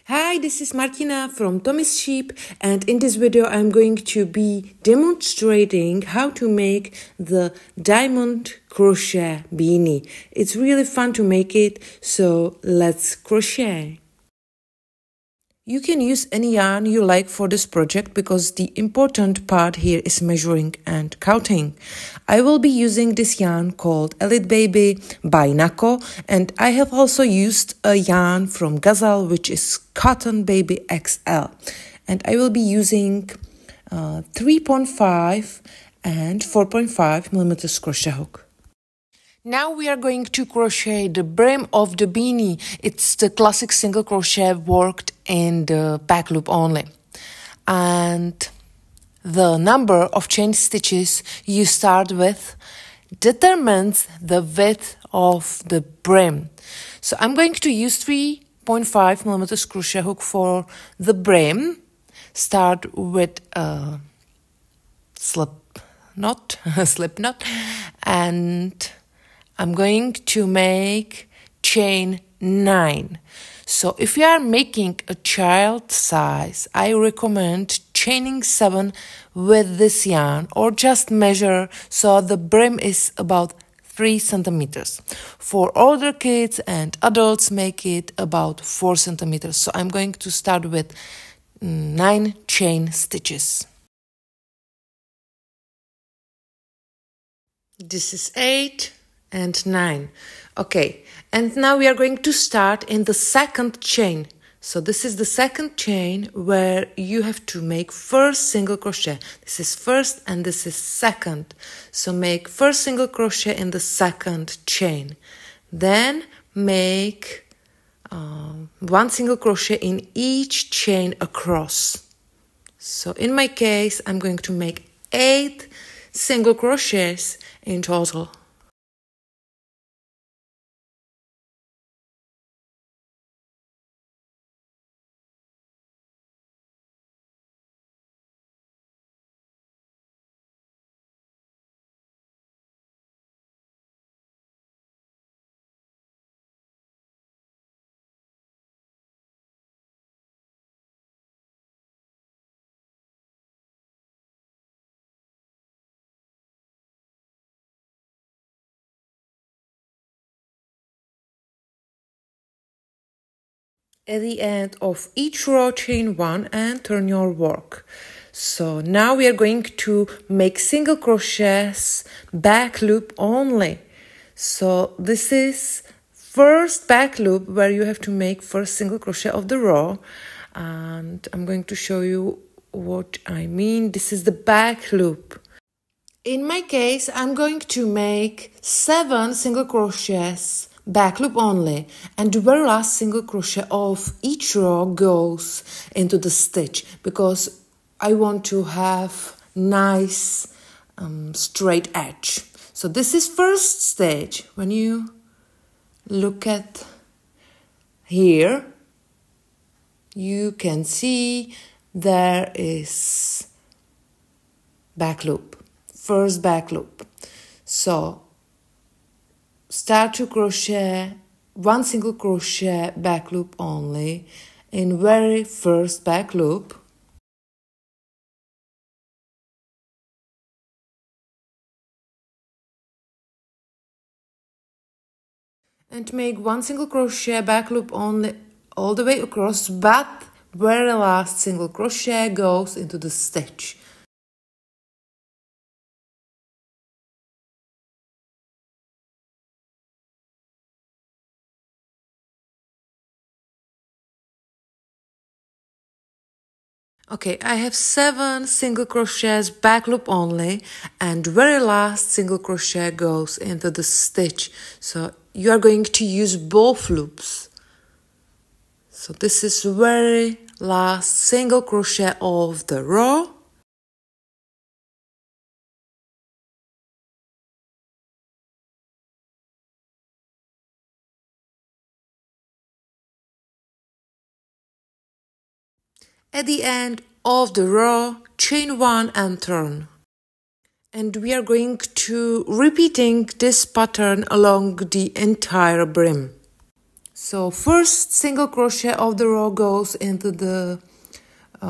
Hi, this is Martina from Tommy's Sheep, and in this video I'm going to be demonstrating how to make the diamond crochet beanie. It's really fun to make it, so let's crochet. You can use any yarn you like for this project because the important part here is measuring and counting. I will be using this yarn called Elit Baby by Nako, and I have also used a yarn from Gazzal which is Cotton Baby XL, and I will be using 3.5 and 4.5 millimeters crochet hook. Now we are going to crochet the brim of the beanie. It's the classic single crochet worked in the back loop only. And the number of chain stitches you start with determines the width of the brim. So I'm going to use 3.5 millimeters crochet hook for the brim. Start with a slip knot, and I'm going to make chain 9. So if you are making a child size, I recommend chaining 7 with this yarn, or just measure so the brim is about 3 centimeters. For older kids and adults, make it about 4 centimeters. So I'm going to start with 9 chain stitches. This is 8 and 9. Okay, and now we are going to start in the second chain. So this is the second chain where you have to make first single crochet. This is first and this is second. So make first single crochet in the second chain. Then make 1 single crochet in each chain across. So in my case, I'm going to make 8 single crochets in total. At the end of each row, chain 1 and turn your work. So now we are going to make single crochets back loop only. So this is first back loop where you have to make first single crochet of the row, and I'm going to show you what I mean. This is the back loop. In my case, I'm going to make 7 single crochets back loop only, and the very last single crochet of each row goes into the stitch because I want to have nice straight edge. So this is first stitch. When you look at here, you can see there is back loop, first back loop. So start to crochet 1 single crochet back loop only in very first back loop. And make 1 single crochet back loop only all the way across, but very last single crochet goes into the stitch. Okay, I have 7 single crochets back loop only, and very last single crochet goes into the stitch. So you are going to use both loops. So this is very last single crochet of the row. At the end of the row, chain 1 and turn. And we are going to repeating this pattern along the entire brim. So first single crochet of the row goes into the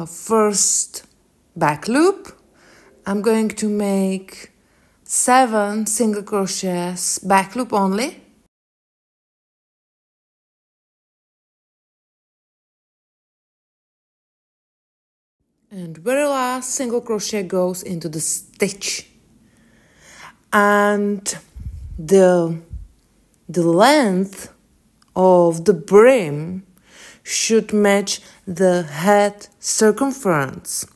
first back loop. I'm going to make 7 single crochets back loop only. And very last single crochet goes into the stitch. And the length of the brim should match the head circumference.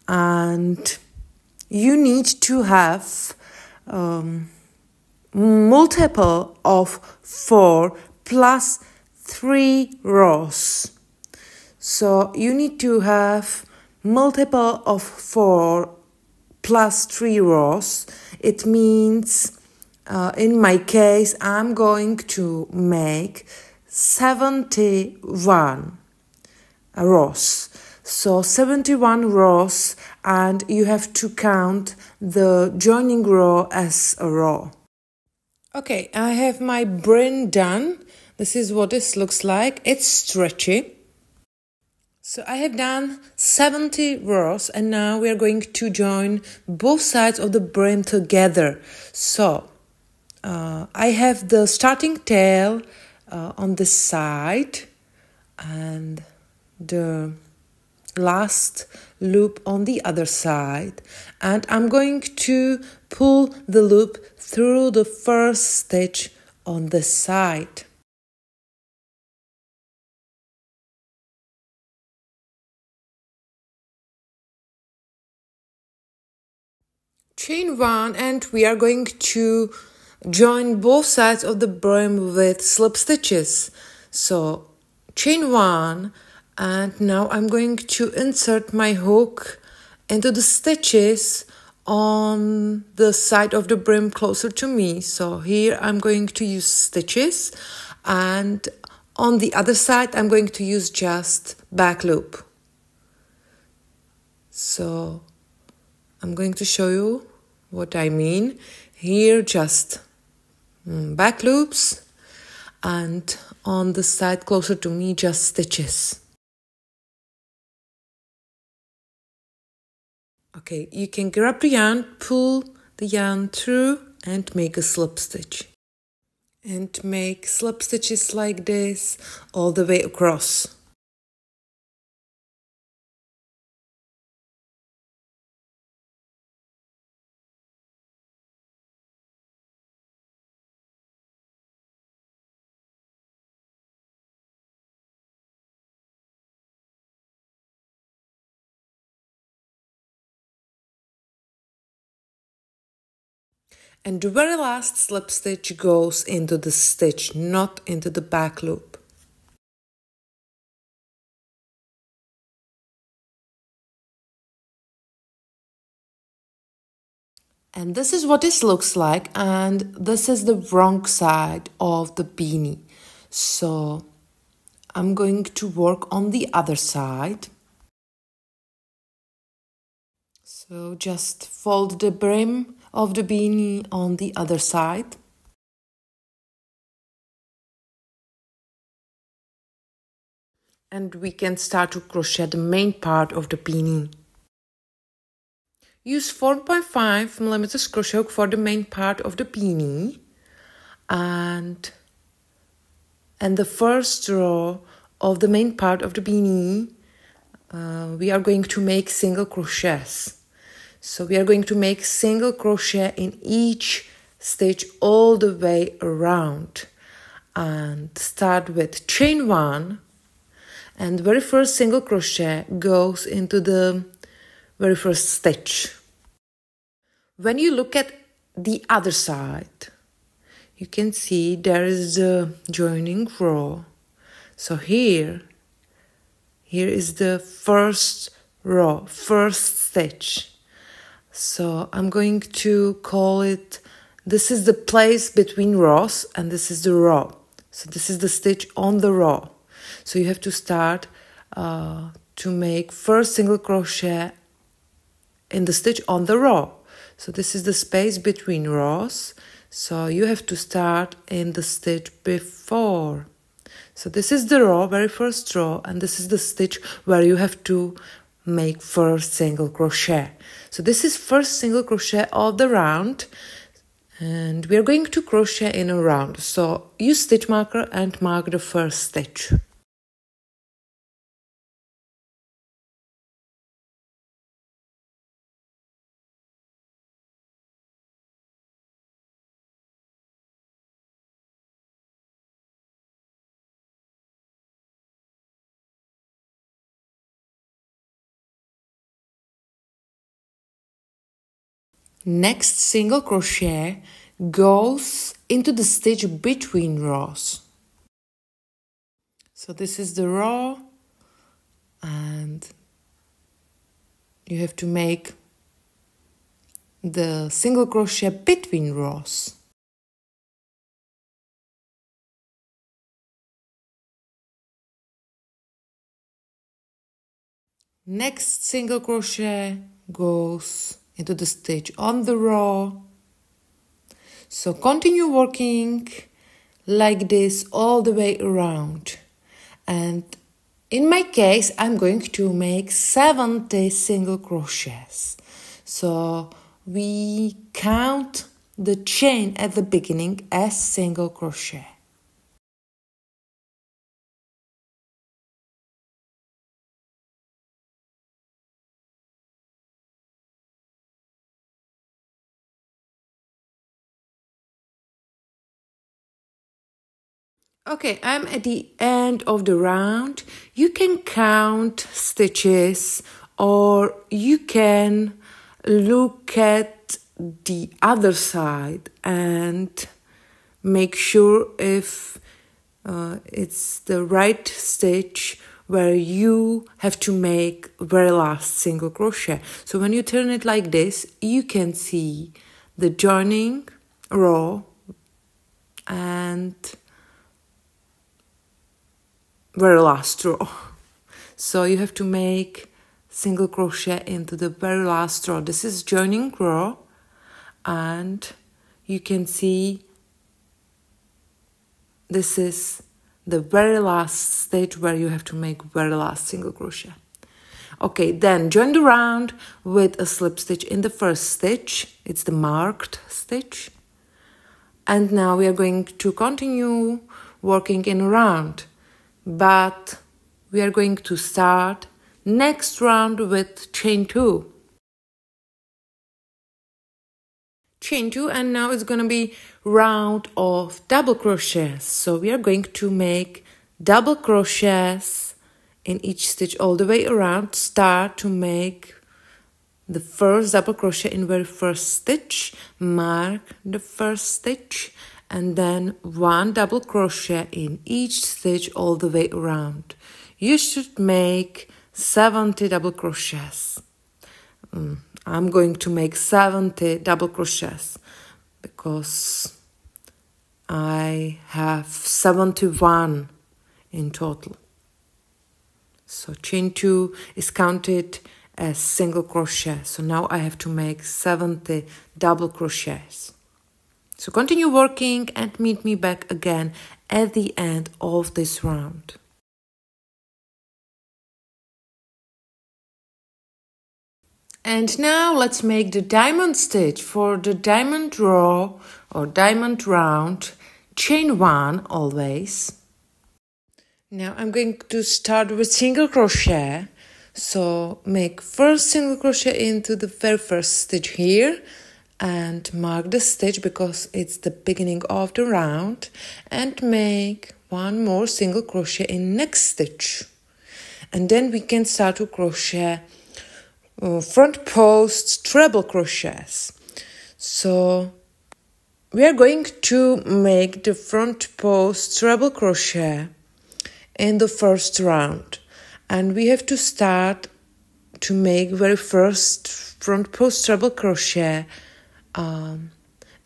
And you need to have multiple of 4 plus 3 rows. So you need to have multiple of 4 plus 3 rows. It means, in my case, I'm going to make 71 rows. So 71 rows, and you have to count the joining row as a row. Okay, I have my brim done. This is what this looks like. It's stretchy. So I have done 70 rows, and now we are going to join both sides of the brim together. So I have the starting tail on this side and the last loop on the other side, and I'm going to pull the loop through the first stitch on this side. Chain 1, and we are going to join both sides of the brim with slip stitches. So chain 1, and now I'm going to insert my hook into the stitches on the side of the brim closer to me. So here I'm going to use stitches, and on the other side I'm going to use just back loop. So I'm going to show you what I mean. Here just back loops, and on the side closer to me just stitches. Okay, you can grab the yarn, pull the yarn through and make a slip stitch. And make slip stitches like this all the way across. And the very last slip stitch goes into the stitch, not into the back loop. And this is what this looks like, and this is the wrong side of the beanie. So I'm going to work on the other side. So just fold the brim of the beanie on the other side. And we can start to crochet the main part of the beanie. Use 4.5 millimeters crochet hook for the main part of the beanie. And the first row of the main part of the beanie, we are going to make single crochets. So we are going to make single crochet in each stitch all the way around. And start with chain 1, and the very first single crochet goes into the very first stitch. When you look at the other side, you can see there is the joining row. So here is the first row, first stitch. So I'm going to call it, this is the place between rows, and this is the row. So this is the stitch on the row. So you have to start to make first single crochet in the stitch on the row. So this is the space between rows. So you have to start in the stitch before. So this is the row, very first row, and this is the stitch where you have to make first single crochet. So this is first single crochet of the round, and we are going to crochet in a round. So use stitch marker and mark the first stitch. Next single crochet goes into the stitch between rows. So this is the row, and you have to make the single crochet between rows. Next single crochet goes into the stitch on the row. So continue working like this all the way around. And in my case, I'm going to make 70 single crochets. So we count the chain at the beginning as single crochet. Okay, I'm at the end of the round. You can count stitches, or you can look at the other side and make sure if it's the right stitch where you have to make very last single crochet. So when you turn it like this, you can see the joining row and very last row. So you have to make single crochet into the very last row. This is joining row, and you can see this is the very last stitch where you have to make very last single crochet. Okay, then join the round with a slip stitch in the first stitch. It's the marked stitch. And now we are going to continue working in a round. But we are going to start next round with chain 2. Chain 2, and now it's going to be round of double crochets. So we are going to make double crochets in each stitch all the way around. Start to make the first double crochet in very first stitch, mark the first stitch, and then one double crochet in each stitch all the way around. You should make 70 double crochets. I'm going to make 70 double crochets because I have 71 in total. So chain 2 is counted as single crochet. So now I have to make 70 double crochets. So continue working and meet me back again at the end of this round. And now let's make the diamond stitch. For the diamond row or diamond round, chain 1 always. Now I'm going to start with single crochet. So make first single crochet into the very first stitch here, and mark the stitch because it's the beginning of the round, and make one more single crochet in next stitch. And then we can start to crochet front post treble crochets. So we are going to make the front post treble crochet in the first round, and we have to start to make very first front post treble crochet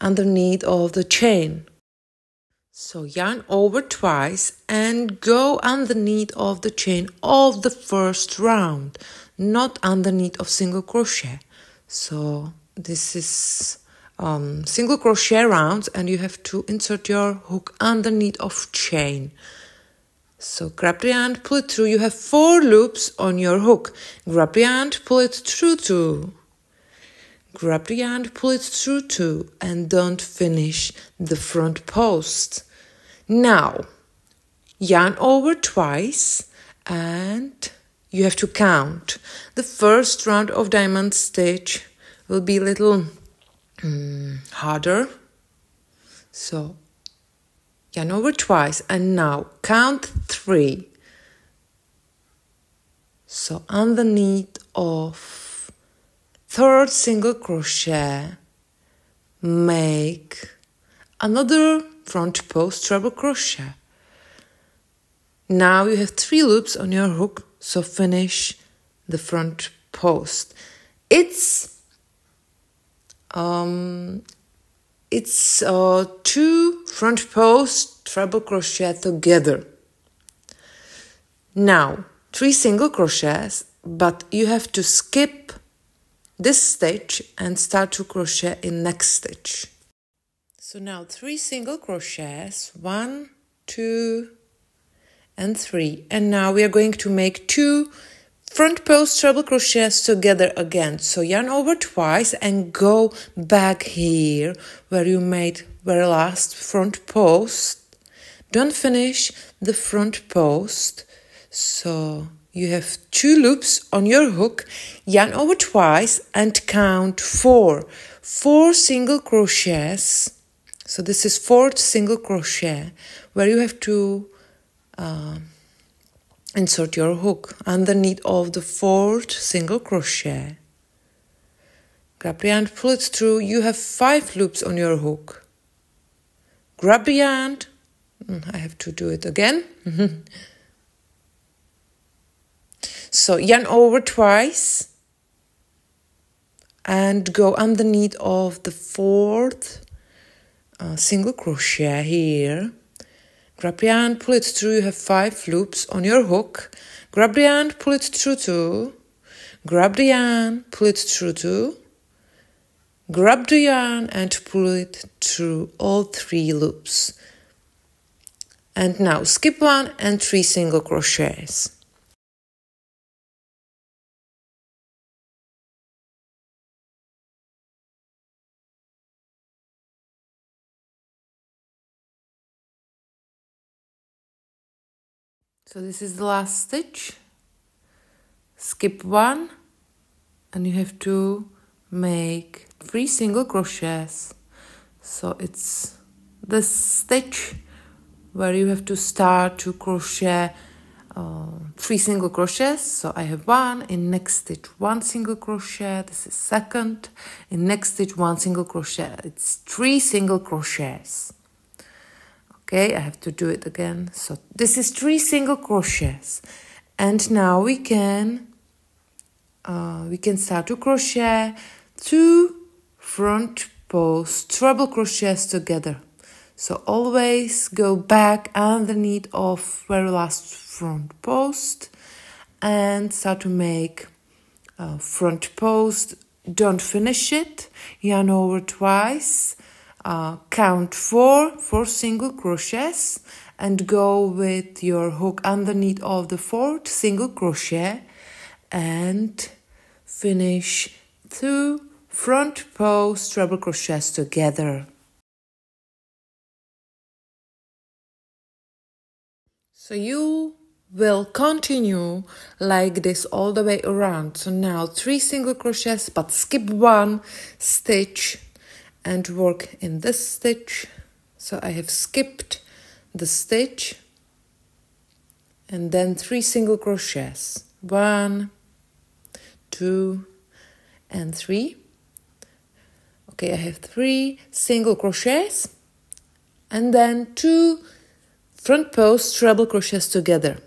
underneath of the chain. So yarn over twice and go underneath of the chain of the first round, not underneath of single crochet. So this is single crochet rounds, and you have to insert your hook underneath of chain. So grab the yarn, pull it through. You have 4 loops on your hook. Grab the yarn, pull it through 2. Grab the yarn, pull it through 2, and don't finish the front post. Now, yarn over twice, and you have to count. The first round of diamond stitch will be a little harder. So, yarn over twice, and now count 3. So, underneath of 3rd single crochet, make another front post treble crochet. Now you have 3 loops on your hook, so finish the front post. It's 2 front post treble crochet together. Now 3 single crochets, but you have to skip this stitch and start to crochet in next stitch. So now 3 single crochets, 1, 2, and 3. And now we are going to make 2 front post treble crochets together again. So yarn over twice and go back here where you made very last front post. Don't finish the front post. So you have 2 loops on your hook, yarn over twice and count 4 single crochets. So this is 4th single crochet where you have to insert your hook underneath of the 4th single crochet. Grab the yarn, pull it through. You have 5 loops on your hook. Grab the yarn. I have to do it again. So yarn over twice and go underneath of the 4th single crochet here. Grab the yarn, pull it through. You have 5 loops on your hook. Grab the yarn, pull it through 2. Grab the yarn, pull it through 2. Grab the yarn and pull it through all 3 loops. And now skip 1 and 3 single crochets. So this is the last stitch. Skip 1 and you have to make 3 single crochets. So it's the stitch where you have to start to crochet 3 single crochets. So I have 1, in next stitch 1 single crochet, this is 2nd, in next stitch 1 single crochet. It's 3 single crochets. Okay, I have to do it again. So this is 3 single crochets, and now we can start to crochet 2 front post treble crochets together. So always go back underneath of very last front post and start to make front post. Don't finish it. Yarn over twice. Count 4 single crochets and go with your hook underneath of the 4th single crochet and finish 2 front post treble crochets together. So you will continue like this all the way around. So now 3 single crochets, but skip 1 stitch and work in this stitch. So I have skipped the stitch and then 3 single crochets, 1, 2, and 3. Okay, I have 3 single crochets and then 2 front post treble crochets together.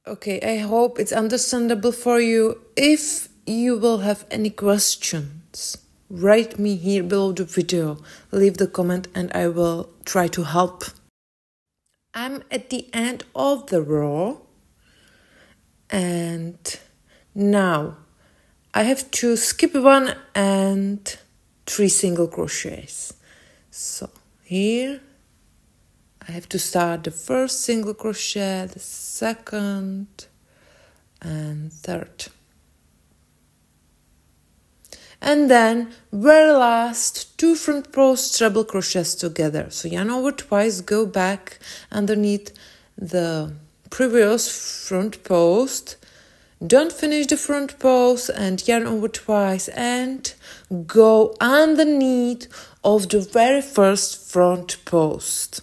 Okay, I hope it's understandable for you. If you will have any questions, write me here below the video. Leave the comment and I will try to help. I'm at the end of the row. And now I have to skip one and 3 single crochets. So here I have to start the first single crochet, the second and third. And then very last 2 front post treble crochets together. So yarn over twice, go back underneath the previous front post. Don't finish the front post and yarn over twice and go underneath of the very first front post.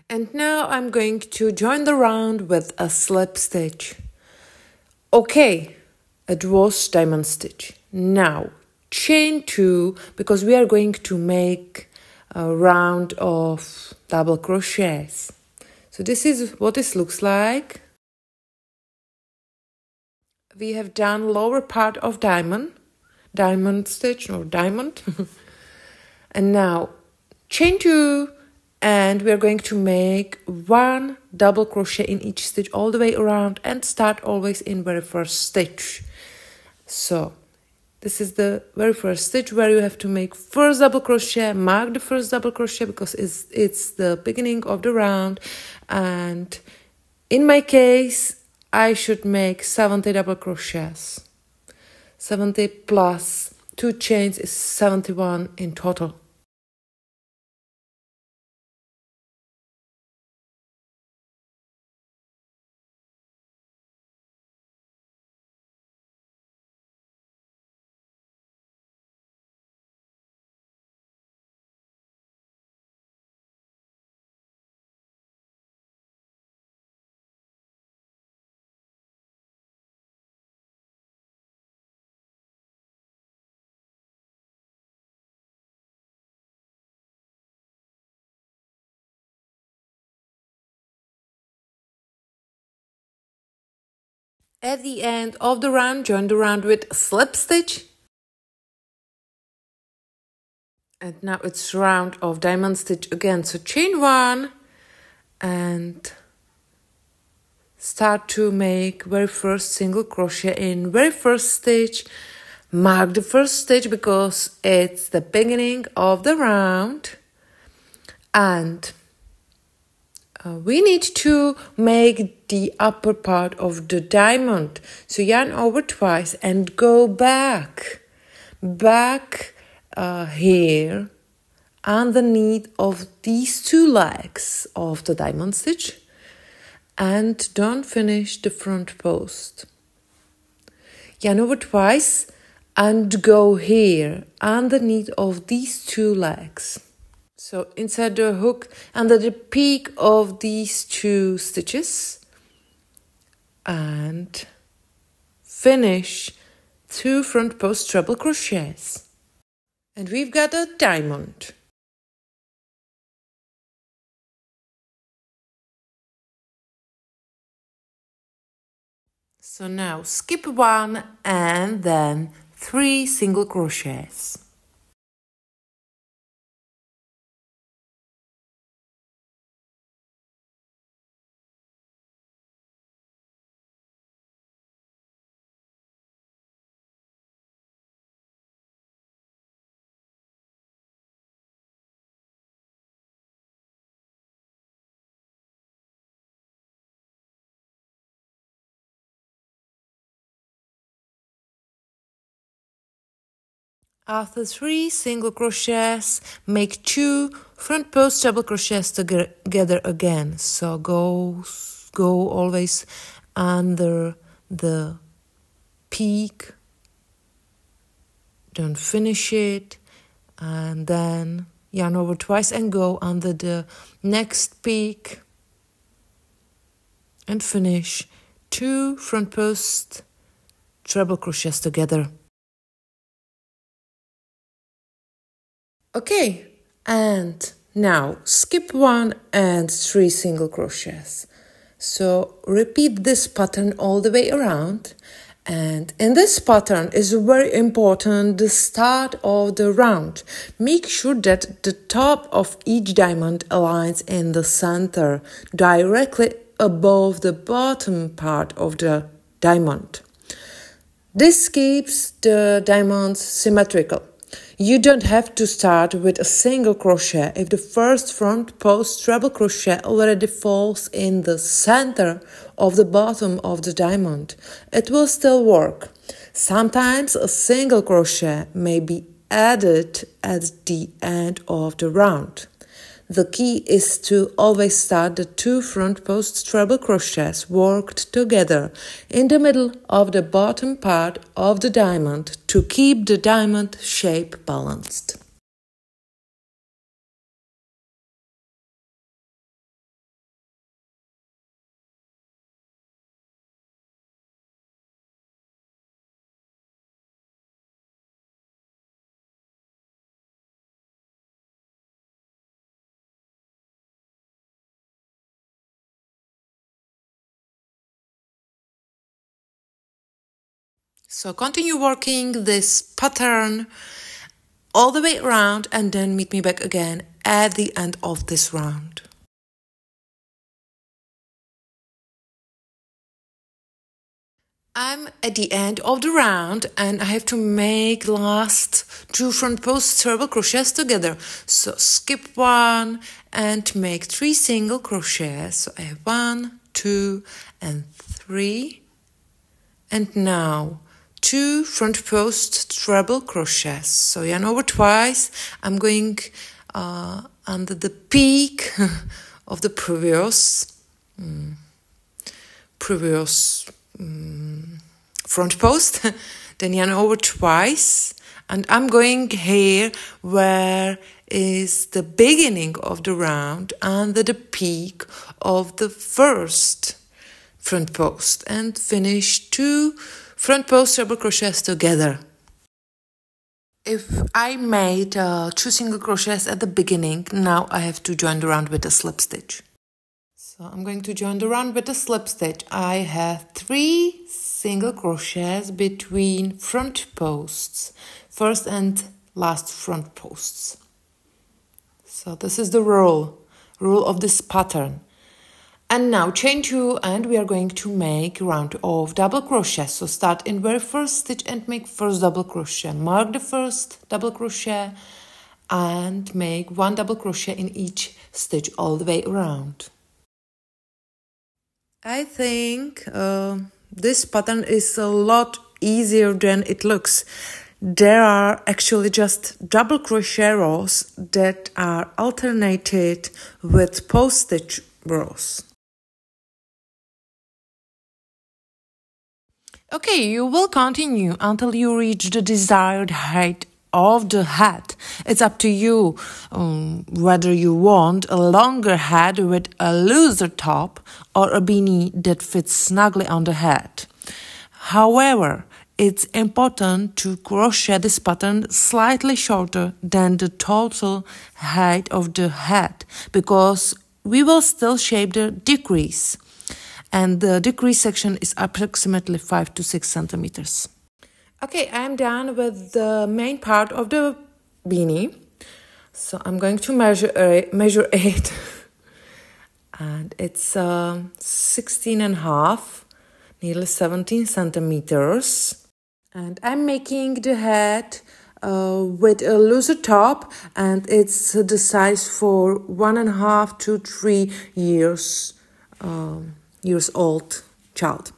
And now I'm going to join the round with a slip stitch. Okay, it was diamond stitch. Now chain 2, because we are going to make a round of double crochets. So this is what this looks like. We have done lower part of diamond stitch or diamond. And now chain 2, and we are going to make 1 double crochet in each stitch all the way around and start always in very first stitch. So this is the very first stitch where you have to make first double crochet, mark the first double crochet because it's the beginning of the round. And in my case, I should make 70 double crochets. 70 plus 2 chains is 71 in total. At the end of the round, join the round with a slip stitch. And now it's round of diamond stitch again. So chain 1 and start to make very first single crochet in very first stitch. Mark the first stitch because it's the beginning of the round. And we need to make the upper part of the diamond. So yarn over twice and go back here underneath of these 2 legs of the diamond stitch and don't finish the front post. Yarn over twice and go here underneath of these 2 legs. So inside the hook under the peak of these 2 stitches and finish 2 front post treble crochets. And we've got a diamond. So now skip 1 and then 3 single crochets. After 3 single crochets, make 2 front post double crochets together again. So go always under the peak, don't finish it, and then yarn over twice and go under the next peak and finish 2 front post treble crochets together. Okay, and now skip 1 and 3 single crochets. So repeat this pattern all the way around, and in this pattern is very important the start of the round. Make sure that the top of each diamond aligns in the center, directly above the bottom part of the diamond. This keeps the diamonds symmetrical. You don't have to start with a single crochet if the first front post treble crochet already falls in the center of the bottom of the diamond. It will still work. Sometimes a single crochet may be added at the end of the round. The key is to always start the 2 front post treble crochets worked together in the middle of the bottom part of the diamond to keep the diamond shape balanced. So continue working this pattern all the way around and then meet me back again at the end of this round. I'm at the end of the round and I have to make last 2 front post treble crochets together. So skip 1 and make 3 single crochets. So I have 1, 2 and 3. And now 2 front post treble crochets. So yarn over twice. I'm going under the peak of the previous front post, then yarn over twice, and I'm going here where is the beginning of the round under the peak of the first front post and finish 2 front post treble crochets together. If I made 2 single crochets at the beginning, now I have to join the round with a slip stitch. So I'm going to join the round with a slip stitch. I have 3 single crochets between front posts, first and last front posts. So this is the rule of this pattern. And now chain 2 and we are going to make a round of double crochet. So start in very first stitch and make first double crochet. Mark the first double crochet and make 1 double crochet in each stitch all the way around. I think this pattern is a lot easier than it looks. There are actually just double crochet rows that are alternated with post stitch rows. Okay, you will continue until you reach the desired height of the hat. It's up to you whether you want a longer hat with a looser top or a beanie that fits snugly on the head. However, it's important to crochet this pattern slightly shorter than the total height of the hat because we will still shape the decrease. And the decrease section is approximately 5 to 6 centimeters. Okay, I'm done with the main part of the beanie. So I'm going to measure it. And it's 16 and a half, nearly 17 centimeters. And I'm making the hat with a looser top, and it's the size for 1.5 to 3 years old child.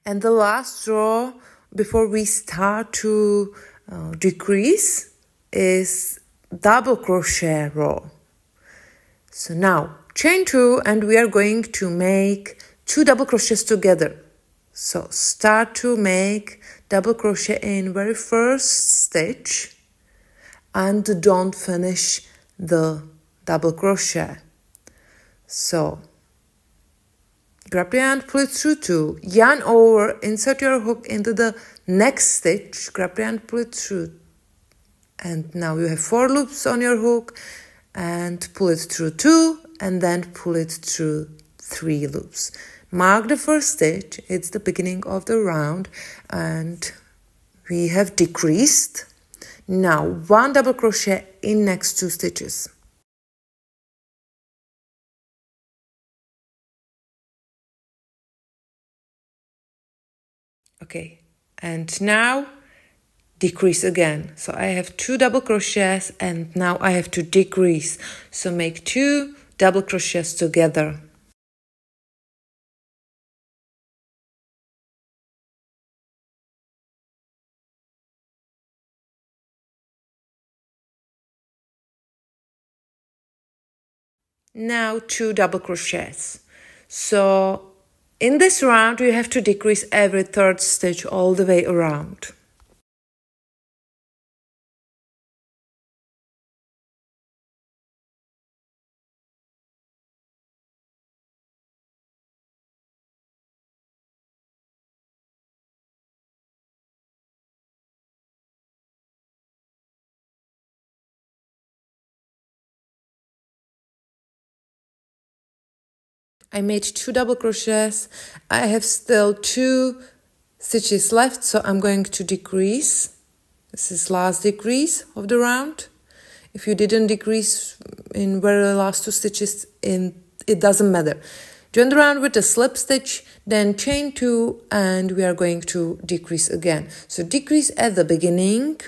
And the last row before we start to decrease is double crochet row. So now chain 2 and we are going to make 2 double crochets together. So start to make double crochet in very first stitch and don't finish the double crochet. So grab the yarn, pull it through 2, yarn over, insert your hook into the next stitch, grab the yarn, pull it through, and now you have 4 loops on your hook, and pull it through 2 and then pull it through 3 loops. Mark the first stitch, it's the beginning of the round, and we have decreased. Now 1 double crochet in next 2 stitches. Okay, and now decrease again. So I have 2 double crochets and now I have to decrease. So make 2 double crochets together. Now 2 double crochets. So in this round you have to decrease every 3rd stitch all the way around. I made 2 double crochets. I have still 2 stitches left, so I'm going to decrease. This is last decrease of the round. If you didn't decrease in very last 2 stitches, it doesn't matter. Join the round with a slip stitch, then chain 2, and we are going to decrease again. So decrease at the beginning.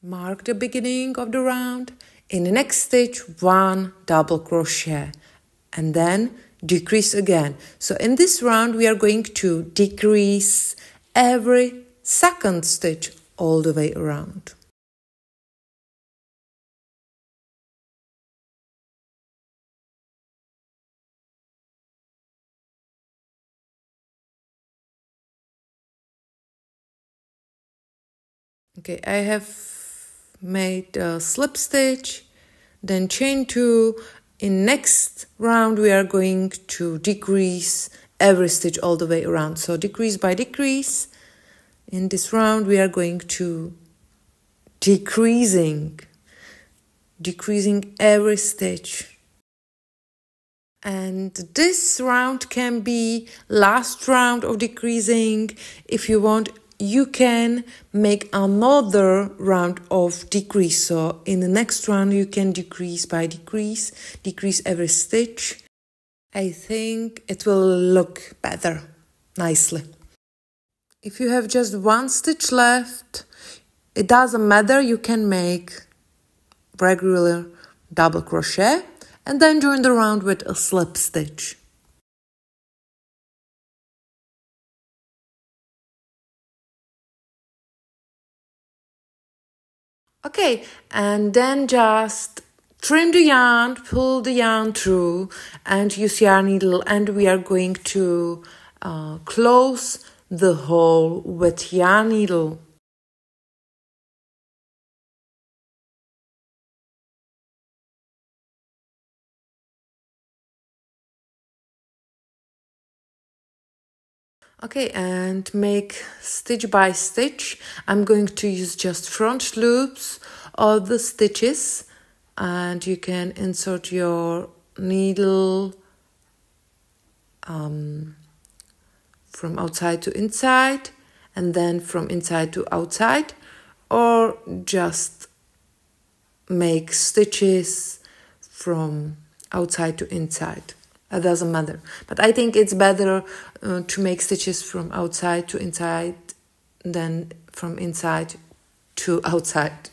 Mark the beginning of the round. In the next stitch, 1 double crochet and then decrease again. So in this round we are going to decrease every 2nd stitch all the way around. Okay, I have made a slip stitch, then chain 2. In next round we are going to decrease every stitch all the way around. So decrease by decrease. In this round we are going to decreasing every stitch. And this round can be last round of decreasing. If you want, you can make another round of decrease. So in the next round you can decrease by decrease every stitch. I think it will look better, nicely. If you have just 1 stitch left, it doesn't matter, you can make regular double crochet and then join the round with a slip stitch. Okay, and then just trim the yarn, pull the yarn through and use yarn needle, and we are going to close the hole with yarn needle. Okay, and make stitch by stitch. I'm going to use just front loops of the stitches, and you can insert your needle from outside to inside and then from inside to outside, or just make stitches from outside to inside. It doesn't matter, but I think it's better to make stitches from outside to inside than from inside to outside.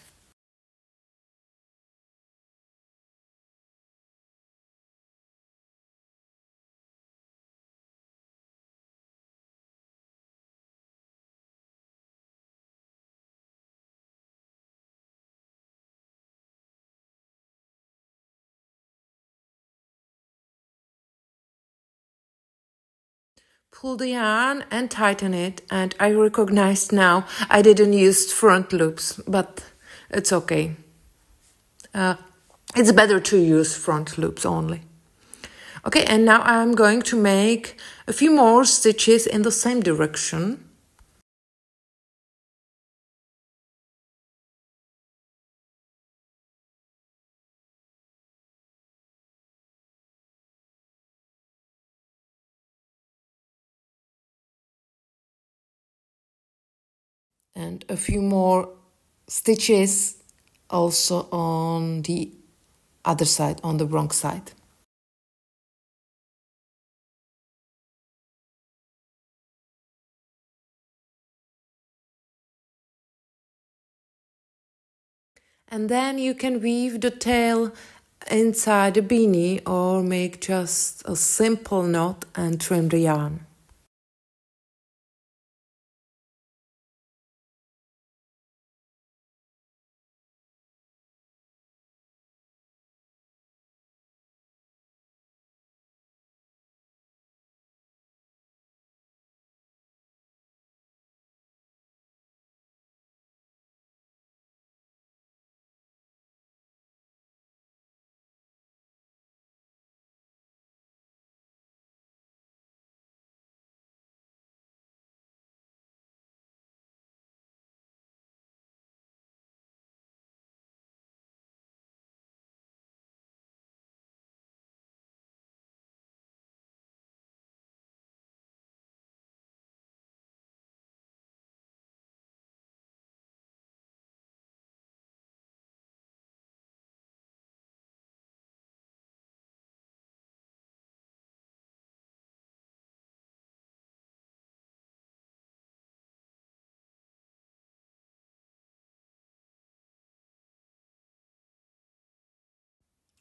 Pull the yarn and tighten it, and I recognized now I didn't use front loops, but it's okay. It's better to use front loops only. Okay, and now I'm going to make a few more stitches in the same direction. And a few more stitches also on the other side, on the wrong side. And then you can weave the tail inside the beanie or make just a simple knot and trim the yarn.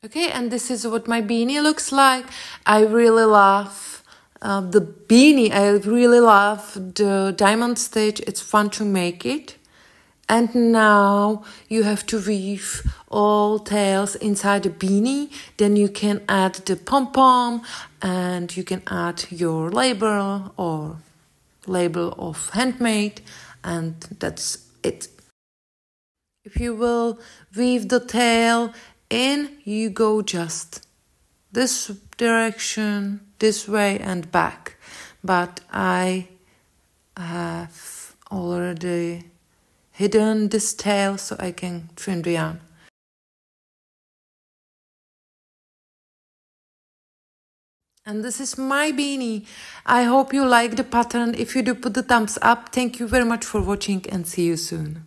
Okay, and this is what my beanie looks like. I really love the beanie. I really love the diamond stitch. It's fun to make it. And now you have to weave all tails inside the beanie. Then you can add the pom-pom and you can add your label or label of handmade, and that's it. If you will weave the tail in, you go just this direction, this way and back. But I have already hidden this tail so I can trim the yarn. And this is my beanie. I hope you like the pattern. If you do, put the thumbs up. Thank you very much for watching and see you soon.